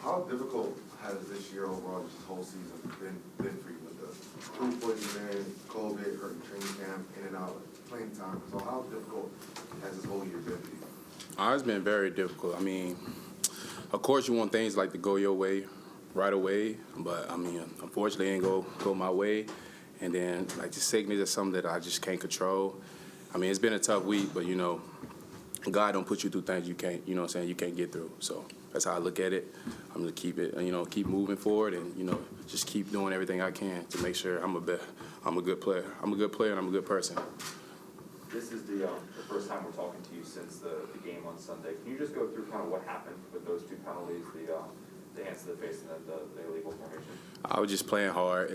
How difficult has this year overall, this whole season, been for you with the crew footing, COVID, hurting training camp, in and out, playing time? So how difficult has this whole year been for you? It's been very difficult. I mean, of course you want things like to go your way right away, but I mean, unfortunately it ain't go my way. And then like the sickness is something that I just can't control. I mean, it's been a tough week, but God don't put you through things you can't, you can't get through. So that's how I look at it. I'm gonna keep it, keep moving forward and, just keep doing everything I can to make sure I'm a good player. I'm a good player and I'm a good person. This is the first time we're talking to you since the game on Sunday. Can you just go through kind of what happened with those two penalties, the hands to the face and then the illegal formation? I was just playing hard.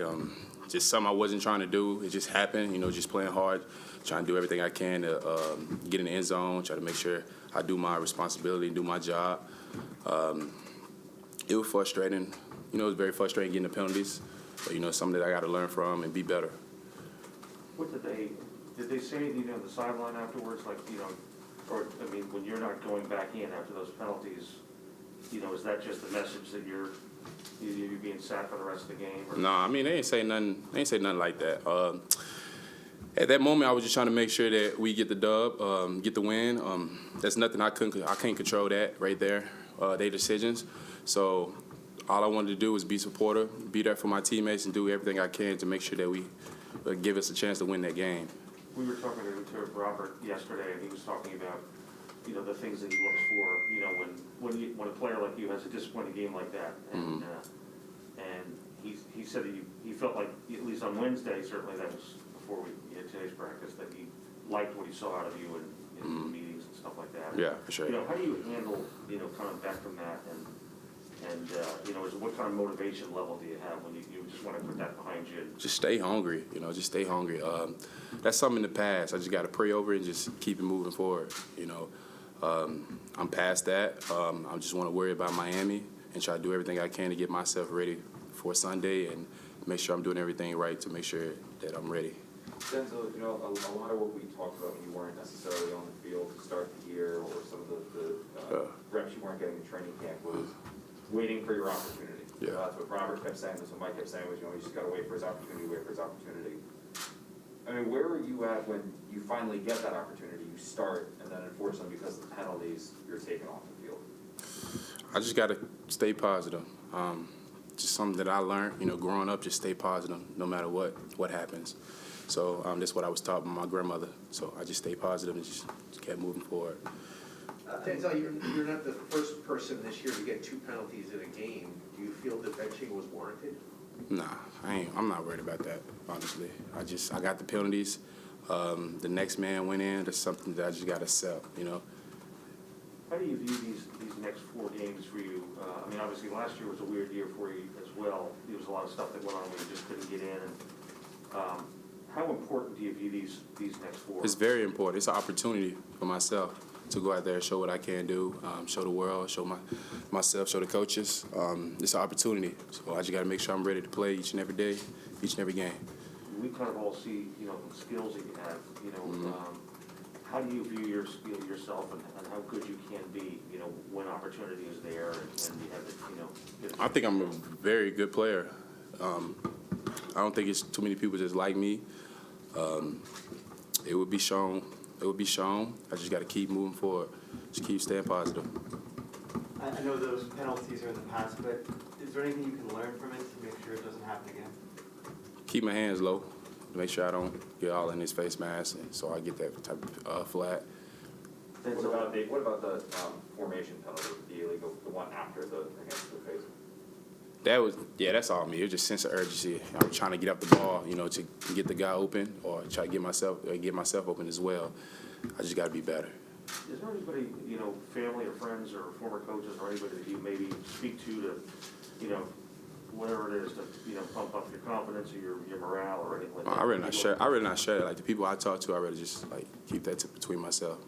Just something I wasn't trying to do. It just happened, just playing hard, trying to do everything I can to get in the end zone, try to make sure I do my responsibility, do my job. It was frustrating. It was very frustrating getting the penalties, but, something that I got to learn from and be better. What did they say anything on the sideline afterwards, like, or, I mean, when you're not going back in after those penalties, is that just the message that you're being sat for the rest of the game? Or? No, I mean, they ain't say nothing like that. At that moment, I was just trying to make sure that we get the dub, get the win. That's nothing I can't control that right there, their decisions. So all I wanted to do was be supportive, be there for my teammates, and do everything I can to make sure that we give us a chance to win that game. We were talking to Robert yesterday, and he was talking about, the things that he looks for, when a player like you has a disappointing game like that, and and he said that he felt like, at least on Wednesday, certainly that was before we had today's practice, that he liked what he saw out of you in the meetings and stuff like that. Yeah, for sure. How do you handle, coming back from that, and what kind of motivation level do you have when you just want to put that behind you? Just stay hungry, just stay hungry. That's something in the past. I just got to pray over it and just keep it moving forward, I'm past that. I just want to worry about Miami and try to do everything I can to get myself ready for Sunday and make sure I'm doing everything right to make sure that I'm ready. Denzel, a lot of what we talked about when you weren't necessarily on the field to start the year, or some of the reps you weren't getting in training camp, was waiting for your opportunity. Yeah. That's what Robert kept saying. That's what Mike kept saying, was, you just got to wait for his opportunity, wait for his opportunity. I mean, where were you at when you finally get that opportunity, you start, and then unfortunately because of the penalties, you're taken off the field? I just got to stay positive. Just something that I learned, growing up, just stay positive no matter what happens. So that's what I was taught by my grandmother. So I just stay positive and just kept moving forward. Denzel, you're not the first person this year to get two penalties in a game. Do you feel that benching was warranted? Nah, I'm not worried about that, honestly. I got the penalties. The next man went in. That's something that I just got to accept, How do you view these next 4 games for you? I mean, obviously last year was a weird year for you as well. There was a lot of stuff that went on where you just couldn't get in. And how important do you view these next 4? It's very important. It's an opportunity for myself to go out there and show what I can do, show the world, show myself, show the coaches. It's an opportunity. So I just got to make sure I'm ready to play each and every day, each and every game. We kind of all see, the skills that you have, how do you view yourself and how good you can be, when opportunity is there and you have it, I think I'm a very good player. I don't think it's too many people just like me. It would be shown. I just got to keep moving forward. Just keep staying positive. I know those penalties are in the past, but is there anything you can learn from it to make sure it doesn't happen again? Keep my hands low to make sure I don't get all in his face mask, and so I get that type of flat. What about the formation penalty, the illegal, the one after the against the face? That's all me. It was just sense of urgency. I was trying to get up the ball, to get the guy open or try to get myself open as well. I just got to be better. Is there anybody, family or friends or former coaches or anybody that you maybe speak to, whatever it is to, pump up your confidence or your morale or anything like that? I really not share it. Like the people I talk to, I really just keep that between myself.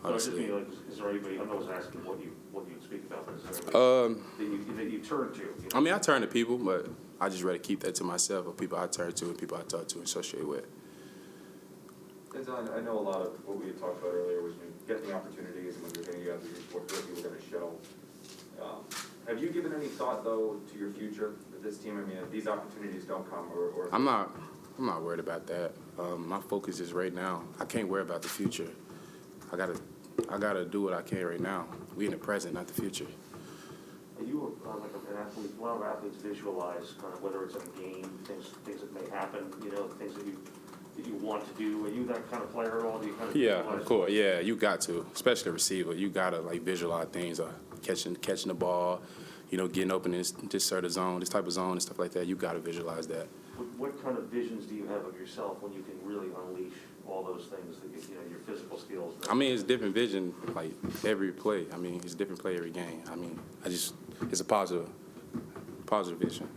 Honestly. No, is there anybody? I'm not asking what you speak about, but is there anybody that you turn to? I mean, I turn to people, but I just rather keep that to myself. Or people I turn to and people I talk to and associate with. Denzel, I know a lot of what we had talked about earlier was when you get the opportunities and when you're going to get what you were going to show. How Have you given any thought, though, to your future with this team? I mean, if these opportunities don't come, or I'm not worried about that. My focus is right now. I can't worry about the future. I gotta do what I can right now. We in the present, not the future. Are you like an athlete? A lot of athletes visualize kind of whether it's in a game, things that may happen, things that you want to do. Are you that kind of player at all? Do you kind of Yeah, visualize? of course. Yeah, you got to, especially a receiver. You gotta like visualize things, catching the ball, getting open in this sort of zone, this type of zone and stuff like that. You gotta visualize that. What kind of visions do you have of yourself when you can really unleash all those things that your physical skills? I mean, it's different vision like every play. I mean, it's a different play every game. I mean, it's a positive vision.